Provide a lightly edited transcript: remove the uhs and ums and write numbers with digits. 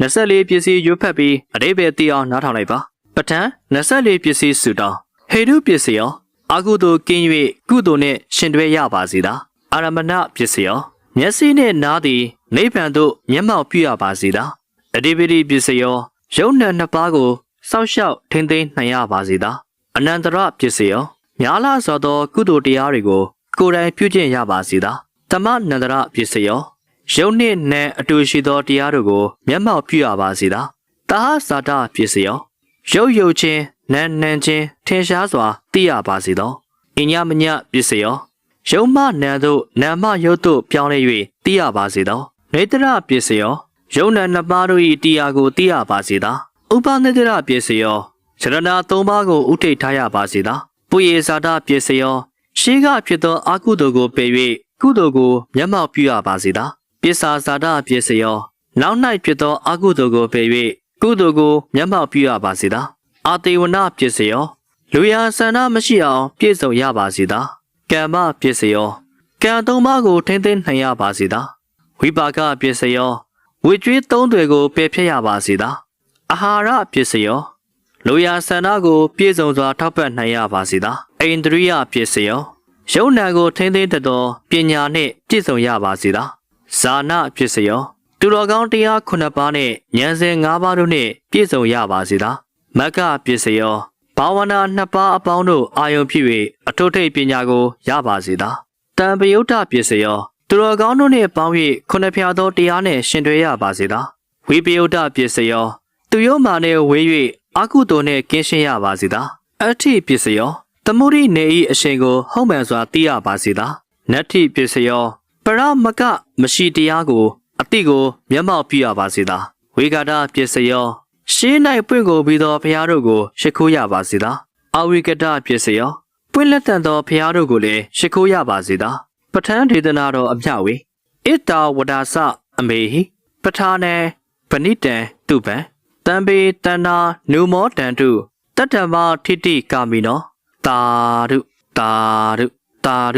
24ပစ္စည်းရွတ်ဖက်ပြီးအတိပ္ပယ်သိအောင်နားထောင်လိုက်ပါပဋ္ဌာန်း24ပစ္စည်းစုတောင်းဟေတုပစ္စည်းရောအကုသိုလ်ကင်း၍ကုသိုလ်နှင့်ရှင်တွဲရပါစေသာအာရမဏပစ္စည်းရောမျက်စိနှင့်နားသည်နိဗ္ဗာန်သို့မျက်မှောက်ပြုရပါစေသာအတိပ္ပယ်ပစ္စည်းရောယုံနဲ့နှစ်ပါးကိုစောင့်ရှောက်ထိမ့်သိမ်းနိုင်ရပါစေသာအနန္တရပစ္စည်းရောများလာစွာသောကုသိုလ်တရားတွေကိုကိုယ်တိုင်ပြုကျင့်ရပါစေသာတမနန္တရပစ္စည်းရောယုံနှင့်နဲ့အတူရှိသောတရားတို့ကိုမျက်မှောက်ပြုရပါစေသာတာဟဇာတပစ္စည်းရောရုပ်ချင်းနာနံချင်းထင်ရှားစွာသိရပါစေသောအညမညပစ္စည်းရောယုံမနံတို့နာမယုတ်တို့ပြောင်းလဲ၍သိရပါစေသောနေတရပစ္စည်းရောယုံနံနှစ်ပါးတို့၏တရားကိုသိရပါစေသာဥပနေတရပစ္စည်းရောရဏသုံးပါးကိုဥထိတ်ထားရပါစေသာပုယေဇာတပစ္စည်းရောရှေးကဖြစ်သောအကုသိုလ်ကိုပယ်၍ကုသိုလ်ကိုမျက်မှောက်ပြုရပါစေသာပစ္စာဇာတပစ္စည်းရောနောက်၌ဖြစ်သောအကုသိုလ်ကိုပယ်၍ကုသိုလ်ကိုမျက်မှောက်ပြုရပါစေသာအာတေဝနာပစ္စည်းရောလူရဆန္ဒမရှိအောင်ပြည့်စုံရပါစေသာကမ္မပစ္စည်းရောကံသုံးပါးကိုထိမ့်သိမ်းနိုင်ရပါစေသာဝိပါကပစ္စည်းရောဝိကျွေးသုံးတွေကိုပယ်ဖျက်ရပါစေသာအာဟာရပစ္စည်းရောလူရဆန္ဒကိုပြည့်စုံစွာထောက်ပံ့နိုင်ရပါစေသာအိန္ဒြိယပစ္စည်းရောယုံနာကိုထိမ့်သိမ်းတတ်သောပညာနှင့်ပြည့်စုံရပါစေသာဇာနာပစ္စည်းရောသူတော်ကောင်းတရား9ပါးနှင့်ဉာဏ်စဉ်5ပါးတို့နှင့်ပြည့်စုံရပါစေသာမက္ခပစ္စည်းရောဘာဝနာ2ပါးအပေါင်းတို့အာယုံဖြစ်၍အထုထိတ်ပညာကိုရပါစေသာတံပယုတ်တပစ္စည်းရောသူတော်ကောင်းတို့နှင့်ပေါင်း၍9ဖြာသောတရားနှင့်ရှင်တွဲရပါစေသာဝိပယုတ်တပစ္စည်းရောသူယောမာနှင့်ဝေး၍အကုသိုလ်နှင့်ကင်းရှင်းရပါစေသာအဋ္ဌိပစ္စည်းရောသမုဒိနေ၏အရှင်ကိုဟုတ်မှန်စွာသိရပါစေသာနတ္ထိပစ္စည်းရောပရမကမရှိတရားကိုအတိကိုမျက်မှောက်ပြုရပါစေသာဝေဂါဒပစ္စည်းရောရှင်း၌ပွင့်ကိုပြီးသောဘုရားတို့ကိုရှိခိုးရပါစေသာအဝိကတပစ္စည်းရောပွင့်လက်တန်သောဘုရားတို့ကိုလည်းရှိခိုးရပါစေသာပဋ္ဌာန်းဒေသနာတော်အမြဝေဣတာဝဒါစအမေဟိပဋ္ဌာနေဗဏိတံတုပံတံပေတဏ္ဏနုမောတံတုတတ္တမထိတိကာမိနောတာရုတာရုတာရု